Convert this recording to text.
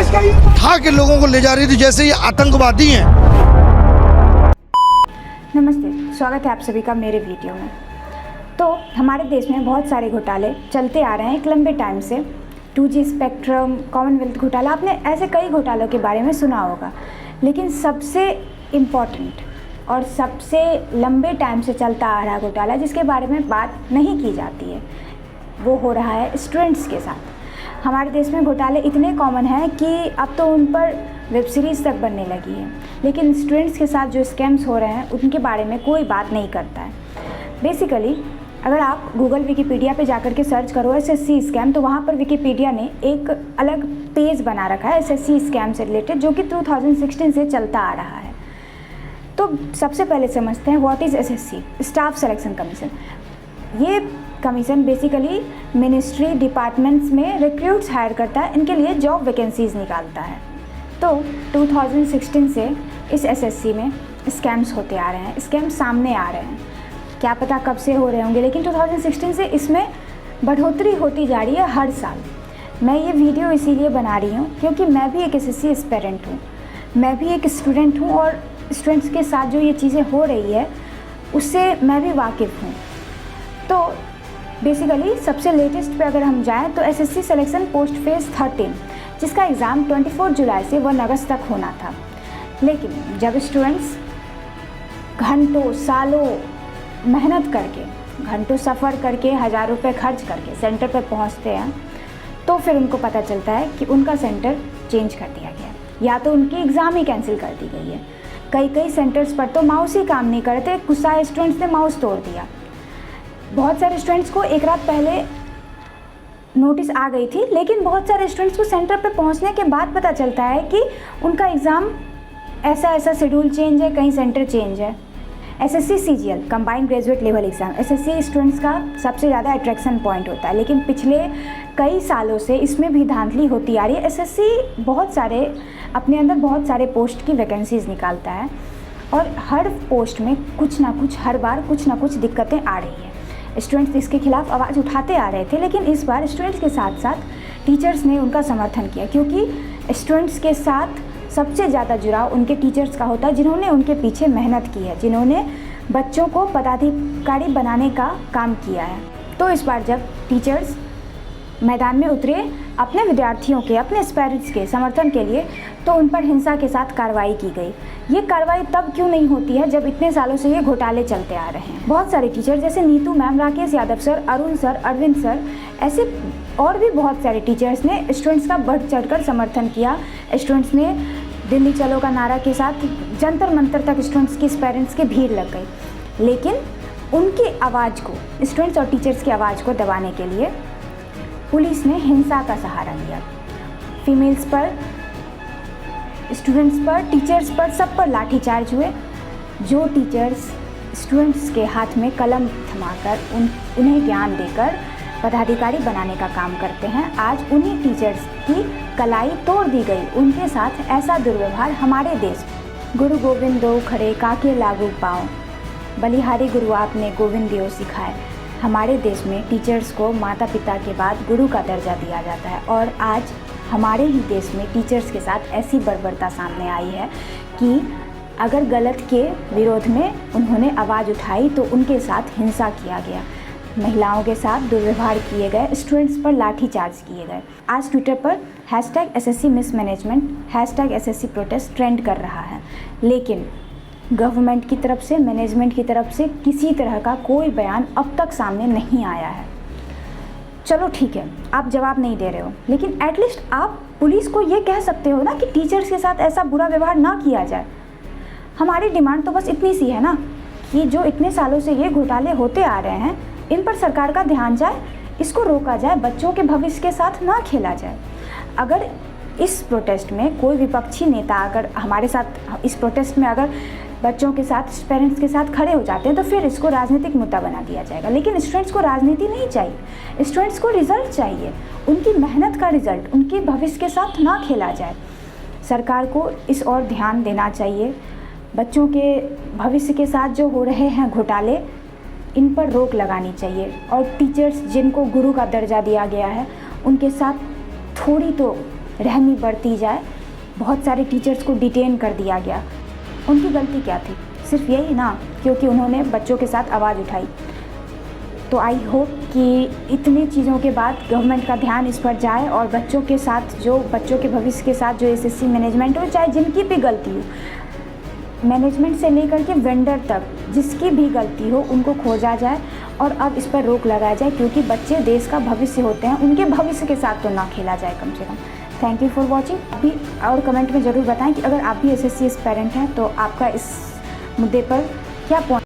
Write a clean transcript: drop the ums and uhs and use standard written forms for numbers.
उठा के लोगों को ले जा रही थी जैसे ये आतंकवादी हैं। नमस्ते, स्वागत है आप सभी का मेरे वीडियो में। तो हमारे देश में बहुत सारे घोटाले चलते आ रहे हैं एक लंबे टाइम से। 2G स्पेक्ट्रम, कॉमनवेल्थ घोटाला, आपने ऐसे कई घोटालों के बारे में सुना होगा। लेकिन सबसे इम्पॉर्टेंट और सबसे लंबे टाइम से चलता आ रहा घोटाला जिसके बारे में बात नहीं की जाती है, वो हो रहा है स्टूडेंट्स के साथ। हमारे देश में घोटाले इतने कॉमन हैं कि अब तो उन पर वेब सीरीज़ तक बनने लगी है, लेकिन स्टूडेंट्स के साथ जो स्कैम्स हो रहे हैं उनके बारे में कोई बात नहीं करता है। बेसिकली अगर आप गूगल विकीपीडिया पे जाकर के सर्च करो SSC स्कैम, तो वहाँ पर विकीपीडिया ने एक अलग पेज बना रखा है SSC स्कैम से रिलेटेड, जो कि 2016 से चलता आ रहा है। तो सबसे पहले समझते हैं what is SSC, staff selection commission. ये कमीशन बेसिकली मिनिस्ट्री डिपार्टमेंट्स में रिक्रूट्स हायर करता है, इनके लिए जॉब वैकेंसीज़ निकालता है। तो 2016 से इस SSC में स्कैम्स होते आ रहे हैं, स्कैम्स सामने आ रहे हैं। क्या पता कब से हो रहे होंगे, लेकिन 2016 से इसमें बढ़ोतरी होती जा रही है हर साल। मैं ये वीडियो इसीलिए बना रही हूँ क्योंकि मैं भी एक SSC एस्पिरेंट हूँ, मैं भी एक स्टूडेंट हूँ, और स्टूडेंट्स के साथ जो ये चीज़ें हो रही है उससे मैं भी वाकिफ़ हूँ। तो बेसिकली सबसे लेटेस्ट पे अगर हम जाएं तो SSC सिलेक्शन पोस्ट फेज़ 13, जिसका एग्ज़ाम 24 जुलाई से 1 अगस्त तक होना था। लेकिन जब स्टूडेंट्स घंटों सालों मेहनत करके, घंटों सफ़र करके, 1000 रुपये खर्च करके सेंटर पर पहुंचते हैं, तो फिर उनको पता चलता है कि उनका सेंटर चेंज कर दिया गया, या तो उनकी एग्ज़ाम ही कैंसिल कर दी गई है। कई सेंटर्स पर तो माउस ही काम नहीं करते, गुस्साए स्टूडेंट्स ने माउस तोड़ दिया। बहुत सारे स्टूडेंट्स को एक रात पहले नोटिस आ गई थी, लेकिन बहुत सारे स्टूडेंट्स को सेंटर पे पहुंचने के बाद पता चलता है कि उनका एग्ज़ाम ऐसा शेड्यूल चेंज है, कहीं सेंटर चेंज है। SSC CGL combined graduate level exam SSC students का सबसे ज़्यादा अट्रैक्शन पॉइंट होता है, लेकिन पिछले कई सालों से इसमें भी धांधली होती आ रही है। SSC बहुत सारे अपने अंदर बहुत सारे पोस्ट की वैकेंसीज़ निकालता है, और हर पोस्ट में कुछ ना कुछ, हर बार कुछ ना कुछ दिक्कतें आ रही है। स्टूडेंट्स इसके खिलाफ आवाज़ उठाते आ रहे थे, लेकिन इस बार स्टूडेंट्स के साथ साथ टीचर्स ने उनका समर्थन किया, क्योंकि स्टूडेंट्स के साथ सबसे ज़्यादा जुड़ाव उनके टीचर्स का होता है, जिन्होंने उनके पीछे मेहनत की है, जिन्होंने बच्चों को पदाधिकारी बनाने का काम किया है। तो इस बार जब टीचर्स मैदान में उतरे अपने विद्यार्थियों के, अपने एस्पायरेंट्स के समर्थन के लिए, तो उन पर हिंसा के साथ कार्रवाई की गई। ये कार्रवाई तब क्यों नहीं होती है जब इतने सालों से ये घोटाले चलते आ रहे हैं। बहुत सारे टीचर जैसे Neetu ma'am, Rakesh Yadav sir, Arun sir, Arvind sir, ऐसे और भी बहुत सारे टीचर्स ने स्टूडेंट्स का बढ़ चढ़कर समर्थन किया। स्टूडेंट्स ने दिल्ली चलो का नारा के साथ जंतर मंतर तक स्टूडेंट्स के पेरेंट्स की भीड़ लग गई। लेकिन उनकी आवाज़ को, स्टूडेंट्स और टीचर्स की आवाज़ को दबाने के लिए पुलिस ने हिंसा का सहारा लिया। फीमेल्स पर, स्टूडेंट्स पर, टीचर्स पर, सब पर लाठीचार्ज हुए। जो टीचर्स स्टूडेंट्स के हाथ में कलम थमाकर उन्हें ज्ञान देकर पदाधिकारी बनाने का काम करते हैं, आज उन्हीं टीचर्स की कलाई तोड़ दी गई। उनके साथ ऐसा दुर्व्यवहार हमारे देश में। गुरु गोविंद दो खड़े काके लागू पाओ, बलिहारी गुरु आपने गोविंद दियो सिखाए। हमारे देश में टीचर्स को माता पिता के बाद गुरु का दर्जा दिया जाता है, और आज हमारे ही देश में टीचर्स के साथ ऐसी बर्बरता सामने आई है कि अगर गलत के विरोध में उन्होंने आवाज़ उठाई तो उनके साथ हिंसा किया गया, महिलाओं के साथ दुर्व्यवहार किए गए, स्टूडेंट्स पर लाठीचार्ज किए गए। आज ट्विटर पर #SSC mismanagement, #SSC protest trend कर रहा है, लेकिन गवर्नमेंट की तरफ से, मैनेजमेंट की तरफ से किसी तरह का कोई बयान अब तक सामने नहीं आया है। चलो ठीक है, आप जवाब नहीं दे रहे हो, लेकिन एटलीस्ट आप पुलिस को ये कह सकते हो ना कि टीचर्स के साथ ऐसा बुरा व्यवहार ना किया जाए। हमारी डिमांड तो बस इतनी सी है ना कि जो इतने सालों से ये घोटाले होते आ रहे हैं, इन पर सरकार का ध्यान जाए, इसको रोका जाए, बच्चों के भविष्य के साथ ना खेला जाए। अगर इस प्रोटेस्ट में कोई विपक्षी नेता अगर हमारे साथ, इस प्रोटेस्ट में अगर बच्चों के साथ, पेरेंट्स के साथ खड़े हो जाते हैं, तो फिर इसको राजनीतिक मुद्दा बना दिया जाएगा। लेकिन स्टूडेंट्स को राजनीति नहीं चाहिए, स्टूडेंट्स को रिजल्ट चाहिए, उनकी मेहनत का रिजल्ट, उनके भविष्य के साथ ना खेला जाए। सरकार को इस ओर ध्यान देना चाहिए। बच्चों के भविष्य के साथ जो हो रहे हैं घोटाले, इन पर रोक लगानी चाहिए, और टीचर्स जिनको गुरु का दर्जा दिया गया है, उनके साथ थोड़ी तो रहमी बरती जाए, बहुत सारे टीचर्स को डिटेन कर दिया गया। उनकी गलती क्या थी? सिर्फ यही ना, क्योंकि उन्होंने बच्चों के साथ आवाज़ उठाई। तो आई होप कि इतनी चीज़ों के बाद गवर्नमेंट का ध्यान इस पर जाए और बच्चों के साथ, जो बच्चों के भविष्य के साथ जो एसएससी मैनेजमेंट हो, चाहे जिनकी भी गलती हो, मैनेजमेंट से लेकर के वेंडर तक जिसकी भी गलती हो उनको खोजा जाए और अब इस पर रोक लगाया जाए, क्योंकि बच्चे देश का भविष्य होते हैं, उनके भविष्य के साथ तो ना खेला जाए कम से कम। Thank you for watching. अभी और कमेंट में ज़रूर बताएं कि अगर आप भी एसएससी एस्पिरेंट हैं तो आपका इस मुद्दे पर क्या पॉइंट